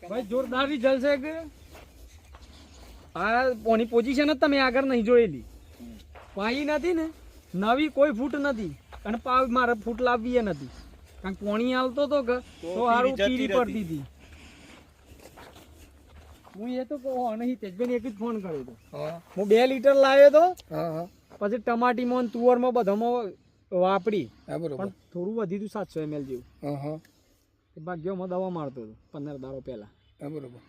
ભાઈ જોરદાર રિઝલ્ટ છે કે આ ઓની પોઝિશન જ તમે આગળ નહીં જોયેલી. પાઈ નથી ને નવી કોઈ ફૂટ નથી અને પાવ મારે ફૂટ લાવવી નથી કારણ કે પોણી હાલતો તો કે તો સારું પીરી પડતી હતી. હું એ તો નહીં તેજભાઈ એક જ ફોન કર્યો હતો. હું 2 લીટર લાવ્યો તો પછી ટમાટીમાં તુવરમાં બધામાં વાપરી પણ થોડું વધી હતું 700 ml જેવું. ભાગ્યોમાં દવા મારતો હતો 15 દાડો પહેલા. બરોબર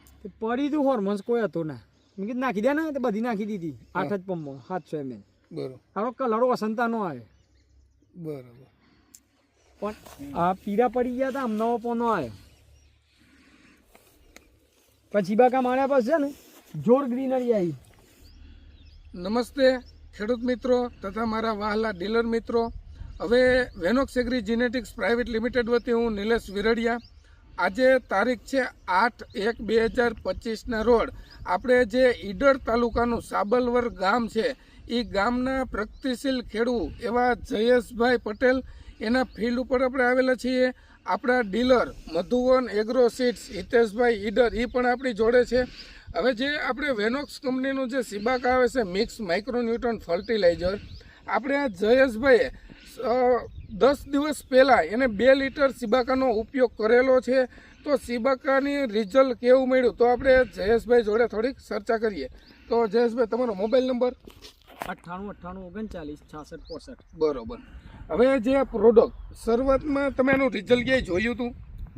પડી તું હોર્મોન્સ કોઈ હતો ના. મેં કીધું નાખી દે ને તો બધી નાખી દીધી 8 જ પંપમાં 700 ml. બરોબર તારો કલરો વસંતા નો આવે. બરોબર પણ આ પીરા પડી ગયા હતા નવો પોનો આવ્યો પછી બાકા માર્યા પછી છે ને જોર ગ્રીનરી આવી. નમસ્તે ખેડૂત મિત્રો તથા મારા વહાલા ડીલર મિત્રો. હવે વેનોક્સ એગ્રી જીનેટિક્સ પ્રાઇવેટ લિમિટેડ વતી હું નિલેશ વિરડિયા. આજે તારીખ છે 8/1/2025ના રોડ આપણે જે ઈડર તાલુકાનું સાબલવર ગામ છે એ ગામના પ્રગતિશીલ ખેડૂત એવા જયેશભાઈ પટેલ એના ફિલ્ડ ઉપર આપણે આવેલા છીએ. આપણા dealer Madhuvan agro seeds Hiteshbhai Idar એ પણ આપણી જોડે છે. હવે જે આપણે વેનોક્સ કંપનીનું જે સિબાક આવે છે મિક્સ માઇક્રોન્યુટ્રન ફર્ટિલાઇઝર આપણે આ જયેશભાઈએ 10 દિવસ પહેલાં એને 2 લીટર સિબાકાનો ઉપયોગ કરેલો છે. તો સિબાકાની રિઝલ્ટ કેવું મળ્યું તો આપણે જયેશભાઈ જોડે થોડીક ચર્ચા કરીએ. તો જયેશભાઈ તમારો મોબાઈલ નંબર 98 બરોબર. હવે જે પ્રોડક્ટ શરૂઆતમાં તમે એનું રિઝલ્ટ ક્યાંય જોયું હતું?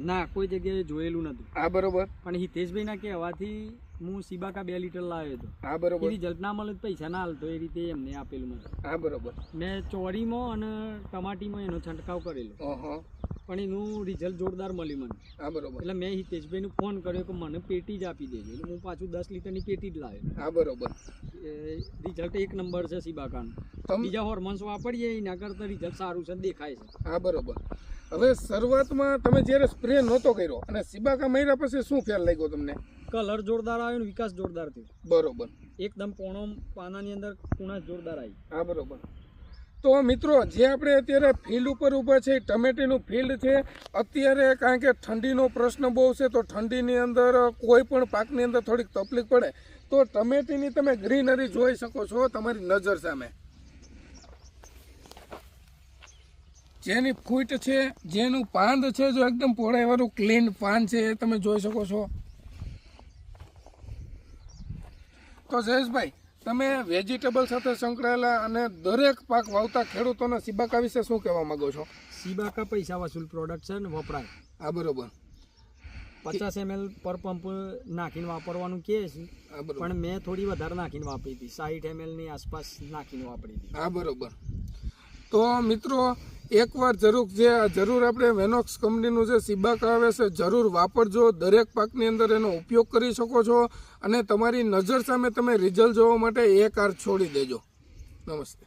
ના કોઈ જગ્યાએ જોયેલું નથી. હા બરોબર. પણ હિતેશભાઈ ના કહેવાથી હું સિબાકા 2 લીટર લાવ્યો હતો. હા બરોબર. રિઝલ્ટ ના મળે પૈસા ના હાલતો એ રીતે એમને આપેલું મને. હા બરોબર. મેં ચોરીમાં અને ટમાટીમાં એનો છંટકાવ કરેલો પણ એનું રિઝલ્ટ જોરદાર મળ્યું મને. હા બરોબર. એટલે મેં હિતેશભાઈને ફોન કર્યો કે મને પેટી જ આપી દેજો. એટલે હું પાછું 10 લીટરની પેટી જ લાવ્યો. હા બરોબર. રિઝલ્ટ 1 નંબર છે સિબાકાનું. બીજા હોર્મોન્સ વાપરીએ એના કરતાં રિઝલ્ટ સારું છે દેખાય છે. હા બરોબર. હવે શરૂઆતમાં તમે જ્યારે સ્પ્રે નહોતો કર્યો અને સિબાકા માર્યા પછી શું ફેર લાગ્યો તમને? કલર જોરદાર આવ્યો ને વિકાસ જોરદાર થયો. બરોબર. એકદમ પોણો પાનાની અંદર કુણાશ જોરદાર આવી. હા બરોબર. તો મિત્રો જે આપણે અત્યારે ફિલ્ડ ઉપર ઊભા છે ટમેટીનું ફિલ્ડ છે. અત્યારે કારણ કે ઠંડીનો પ્રશ્ન બહુ છે તો ઠંડીની અંદર કોઈ પણ પાકની અંદર થોડીક તકલીફ પડે તો ટમેટીની તમે ગ્રીનરી જોઈ શકો છો તમારી નજર સામે. જેની ફૂટ છે જેનું પાંદ છે જો એકદમ પહોળાઈવાળું ક્લીન પાન છે એ તમે જોઈ શકો છો. તો જયેશભાઈ તમે વેજીટેબલ સાથે સંકળાયેલા અને દરેક પાક વાવતા ખેડૂતોને સિબાકા વિશે શું કહેવા માંગો છો? સિબાકા પૈસા વસૂલ પ્રોડક્ટ છે ને વપરાય. હા બરોબર. 50 ml પર પંપ નાખીને વાપરવાનું કહે છે પણ મેં થોડી વધારે નાખીને વાપરી હતી. 60 ml ની આસપાસ નાખીને વાપરી હતી. હા બરોબર. તો મિત્રો એકવાર જરૂર આપણે વેનોક્સ કંપનીનું જે સિબાકા આવે છે જરૂર વાપરજો. દરેક પાકની અંદર એનો ઉપયોગ કરી શકો છો અને તમારી નજર સામે તમે રિઝલ્ટ જોવા માટે એક હાર છોડી દેજો. નમસ્તે.